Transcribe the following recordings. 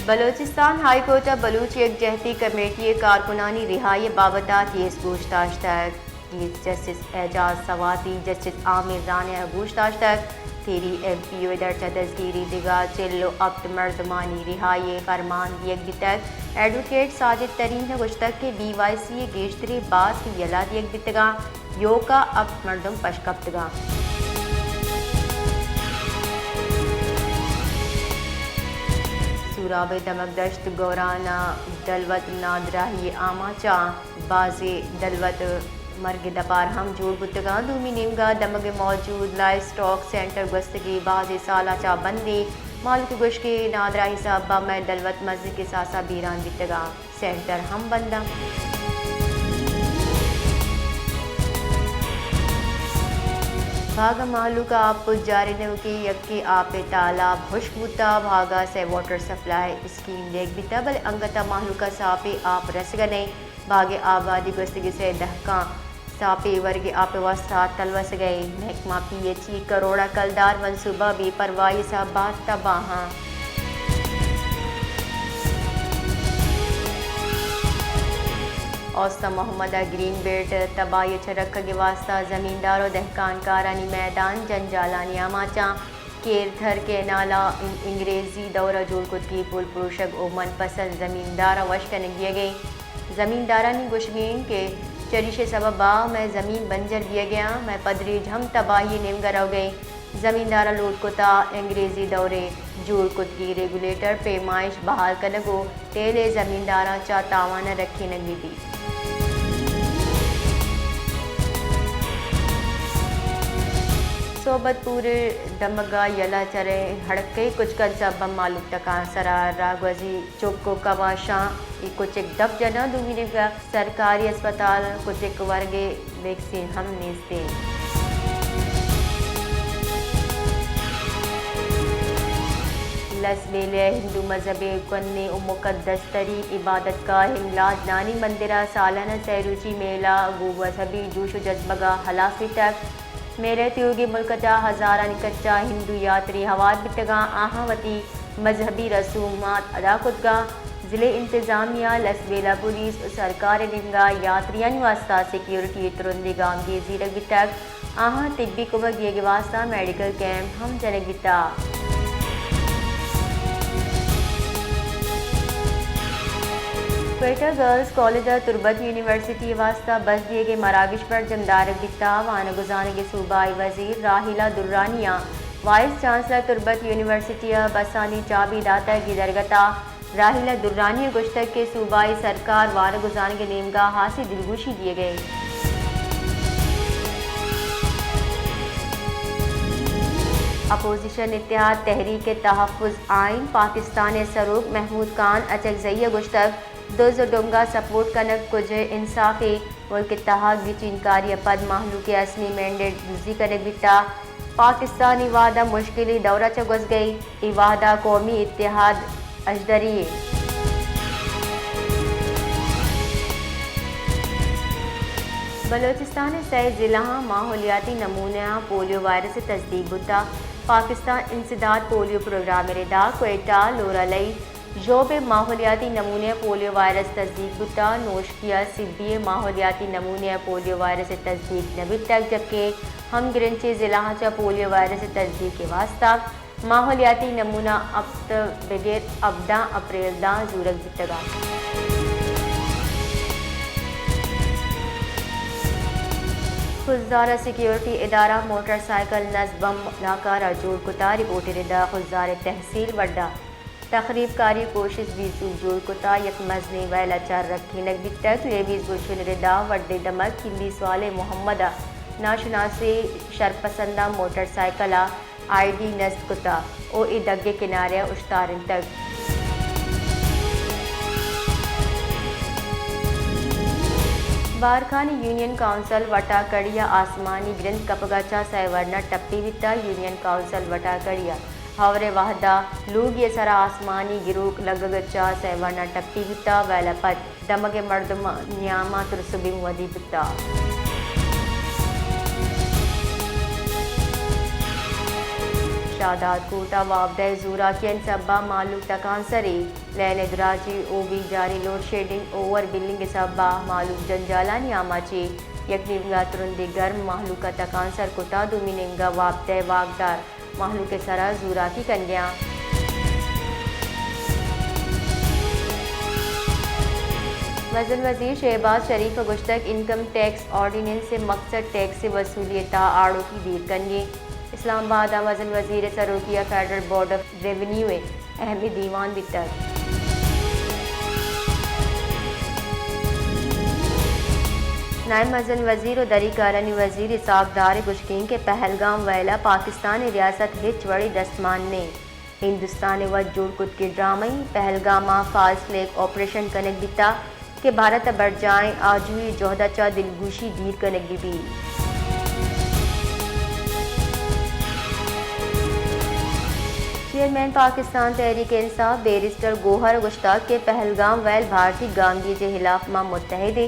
Balochistan high court Baloch یکجہتی committee کارکنانی رہائی بابتہ case پوچھتاچھ تک جسٹس اعجاز سواتی جسٹس عامر رانا پوچھتاچھ تک تیری ایم پی او درچہ تذکیری دگا چلو ابت مردمانی رہائی فرمان دیگ تک ایڈوکیٹ ساجد ترین گشتک کے بی وائی سی گیشتری باز کی یلا دیگ دتگا یوکا ابت مردم پشکپتگا سوراب دمک گورانا دلوت نادراہی آما چاں بازی دلوت مرگ دپار ہم جوڑ بتگاں دومی نیمگا دمگ موجود لائف سٹاک سینٹر گستگی بازی سالہ چا بندی مالک گوش کے نادراہی صاحبہ میں دلوت مسجد کے ساسا بیران بتگاں سینٹر ہم بندہ بھاگا مالو کا آپ جاری نو کی یکی آپ تالاب خشک بتا بھاگا سے واٹر سپلائی اسکیم دیکھ بیتا بل انگتا مالو کا ساپی آپ رسگنے بھاگے آبادی گستگی سے دہکاں ساپی ورگی آپ واسطات تلوس گئے محکمہ پی ایچ ای کروڑا کلدار منصوبہ بھی پروائی صاحبات تباہاں اوسطا محمد گرین بیلٹ تباہی چرک کے واسطہ زمیندار و دہکان کارانی میدان جنجالانی آماچاں کیر تھر کے نالا انگریزی دورہ جوڑ کت کی پول پروشک او من پسند زمیندارہ وشکن گیا گئی زمیندارانی گوشگین کے چریش سببا میں زمین بنجر دیا گیا میں پدری جھم تباہی نیمگر ہو گئی زمیندارہ لوٹ کتا انگریزی دورے جوڑ کت کی ریگولیٹر پیمائش بحال کنگو تیلے زمیندارہ چا تاوانہ رکھی نگی دی صحبت پورے دمگا یلا چرے ہڑکے کچھ کن سب معلوم تکان سرا راگوزی چوکو کواشاں کچھ ایک دب جنا دومینے کا سرکاری اسپتال کچھ ایک ورگے ویکسین ہم نیستے لس بیلے ہندو مذہبی کنی و مقدس تری عبادت کا ہملاج نانی مندرہ سالانہ سیروچی میلہ گو مذہبی جوش و جذبگا حلافی تک میرے تیوگی ملک جا ہزارہ نکچا ہندو یاتری ہواد بتگاں آہاوتی مذہبی رسومات ادا کتگاں ضلع انتظامیہ لسبیلا پولیس سرکار ننگا یاتریان واسطہ سیکیورٹی ترندی گام کی زیرگ تک آہاں طبی کمک یہ واسطہ میڈیکل کیمپ ہم جنگ بتا کوئٹہ گرلز کالج تربت یونیورسٹی واسطہ بس دیے گئے مراکش پر جمدار بتا وان گزانے کے صوبائی وزیر راہیلہ درانیہ وائس چانسلر تربت یونیورسٹی بسانی چابی داتا کی درگتا راہیلہ درانیہ گشتک کے صوبائی سرکار وان گزانے کے نیمگاہ ہاسی دلگوشی دیے گئے اپوزیشن اتحاد تحریک تحفظ آئین پاکستان سروق محمود خان اچکزئی گشتک دوز ڈونگا سپورٹ کنک کچھ انصافی ملک اتحاد کی چینکاری پد محلو کے اصلی مینڈیٹ دوزی کنک بیتا پاکستانی وعدہ مشکلی دورہ چگز گئی ای وعدہ قومی اتحاد اجدریے بلوچستان سے ضلع ماحولیاتی نمونہ پولیو وائرس سے تصدیق بتا پاکستان انسداد پولیو پروگرام ردا کوئٹہ لورالئی جوب ماحولیاتی نمونے پولیو وائرس تصدیق بتا نوش کیا سبی ماحولیاتی نمونے پولیو وائرس تصدیق نبی تک جبکہ ہم گرنچے ضلع چا پولیو وائرس تصدیق کے واسطہ ماحولیاتی نمونہ ابت بغیر ابدا اپریل دا زورک بتگا خزدار سیکیورٹی ادارہ موٹر سائیکل نصبم لاکارہ جوڑ کتا رپورٹ ردا خزدار تحصیل وڈا تخریب کاری کوشش بھی سوب جوڑ کتا یک مزنی ویلا چار رکھی نگبی تک لیویز گوشن ردا وڈے دمک کلی سوال محمد ناشناسی شرپسندہ موٹر سائیکلہ آئی ڈی نصب کتا او ای دگے کنارے اشتارن تک بارکھانی یونین کونسل وٹا کڑیا آسمانی گرند کپگاچا سیورنا ٹپی وتا یونین کونسل وٹا کڑیا ہورے وحدہ لوگ یہ سرا آسمانی گروک لگگچا سیورنا ٹپی وتا ویلا پت دمگ مردم نیاما ترسبی ودی بتا شادات کوٹا وابدہ زورا کین سبا معلوم تکان سری لین دراجی او بی جاری لوڈ شیڈنگ اوور بلنگ سبا معلوم جنجالانی آماچی یکنیونگا ترندی گرم محلوکہ تکان سر کتا دومیننگا وابدہ واگدار محلوک سرا زورا کی کنگیاں وزن وزیر شہباز شریف گشتک انکم ٹیکس آرڈیننس سے مقصد ٹیکس سے وصولیتا آڑو کی دیر کنگے اسلام آباد وزن وزیر سروکیہ فیڈرل بورڈ آف ریونیو اہم دیوان بتر نائب وزن وزیر و دری کارنی وزیر اسحاق دار گشکین کے پہلگام ویلا پاکستان ریاست ہچ وڑی دستمان نے ہندوستان وقت جوڑ کت کے ڈرامائی پہلگامہ فالس لیک آپریشن کنک بیتا کہ بھارت بڑھ جائیں آج ہوئی جوہدہ چا دلگوشی دیر کنک بھی چیئرمین پاکستان تحریک انصاف بیرسٹر گوہر گشتاق کے پہلگام ویل بھارتی گاندھی کے خلاف ماں متحدے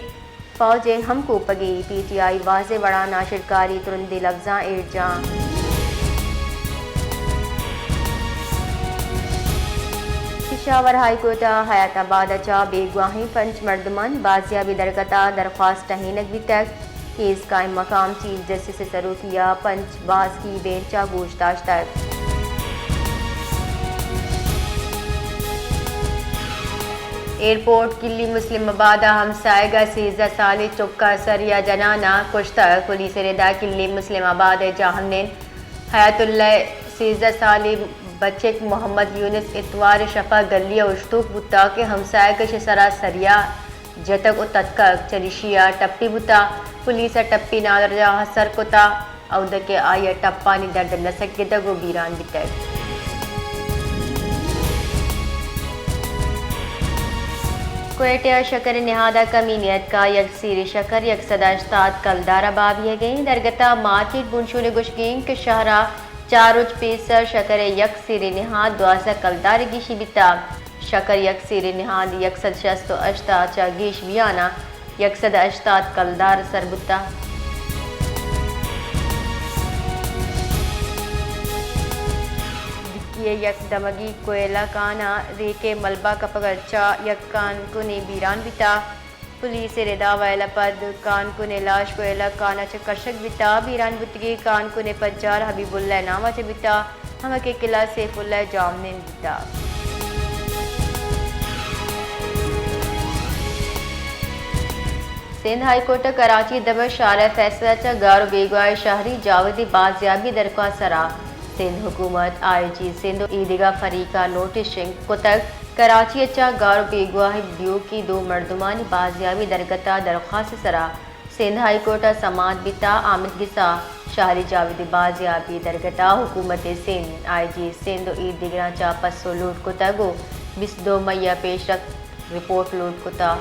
فوج ہم کو پگی پی ٹی آئی واضح بڑا ناشرکاری ترندی لفظاں ایڈ جاں پشاور ہائی کورٹ حیات آباد چا بے گواہی پنچ مردمان بازیابی درکتا درخواست ہینک بھی تک کیس قائم مقام چیف جسٹس سروکیہ پنچ باز کی بینچا گوشتاش تک ایئرپورٹ کلی مسلم آباد ہمسائے گا 13 سالی چکا سریا جنانا کشتک پولیس ردا کلی مسلم آباد جہنن حیات اللہ 13 سالی بچے محمد یونس اتوار شفا گلی اشتوک بتا کے ہمسائے کش سرا سریا جتک و تتکک چریشیا ٹپی بتا پولیس ٹپی نادر جا سر کتا اودک آیا ٹپانی درد نسک کے دگو بیران بتک کوئٹہ شکر نہادہ کمینیت کا یکسیر شکر 180 کلدارہ بابیہ گئیں درگتہ مارکیٹ بنشون گشگین کے شہرہ 4 پیسر شکر یکسیر نہاد 12 کلدار گیشی بیتا شکر یکسیر نہاد 168 چا گیش بیانا 180 کلدار سربتا یہ یک دمگی کوئلہ کانا ریکے ملبہ کپگرچا یک کان کنے بیران بیتا پولیس ردا ویلا پد کان کنے لاش کوئلہ کانا چکشک بیتا بیران بتگی کان کنے پجار حبیب اللہ نامہ چ بیتا ہمہ کے قلعہ سیف اللہ جامنین بیتا سندھ ہائی کورٹ کراچی دبر شارع فیصلہ چا گارو بیگوائے شہری جاودی بازیابی درخواست سرا سندھ حکومت آئی جی سندھ ایدگاہ فریقہ نوٹسنگ کتک کراچی اچا گارو بیگواہ دیو کی 2 مردمانی بازیابی درگتا درخواست سرا سندھ ہائی کورٹ سماعت بیتا آمد گسا شہری جاودی بازیابی درگتا حکومت سندھ آئی جی سندھ ایدگاہ چا پسو لوٹ کتگو 22 مئی پیش رکھ رپورٹ لوٹ کتا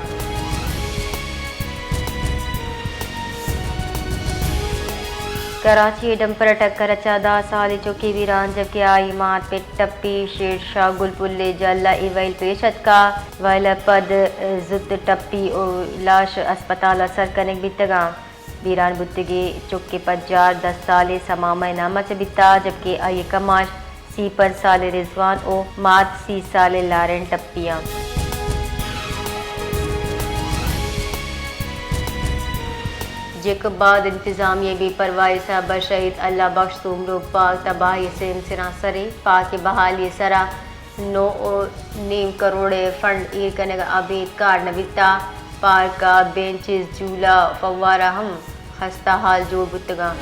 کراچی ڈمپر ٹکر اچا 10 سال چوکی ویران جبکہ آئی مات پہ ٹپی شیر شاہ گل پلے جلا ایویل پیشت کا ویلا پد زد ٹپی او لاش اسپتال اثر کنک بیتگاں ویران بتگی چکی پجار 10 سال سمامہ نامہ چ بیتا جبکہ آئی کماش 30 سال رضوان او مات 30 سال لارن ٹپیاں جک بعد انتظامیہ بھی پروائی صاحبہ شہید اللہ بخش سومرو پاک تباہی سے انسرا سرے پاک بحالی سرا 9.5 کروڑ فنڈ ایر کنگ عبید کار نبیتا پارک کا بینچز جھولا فوارہ ہم خستہ حال جوڑ بتگاں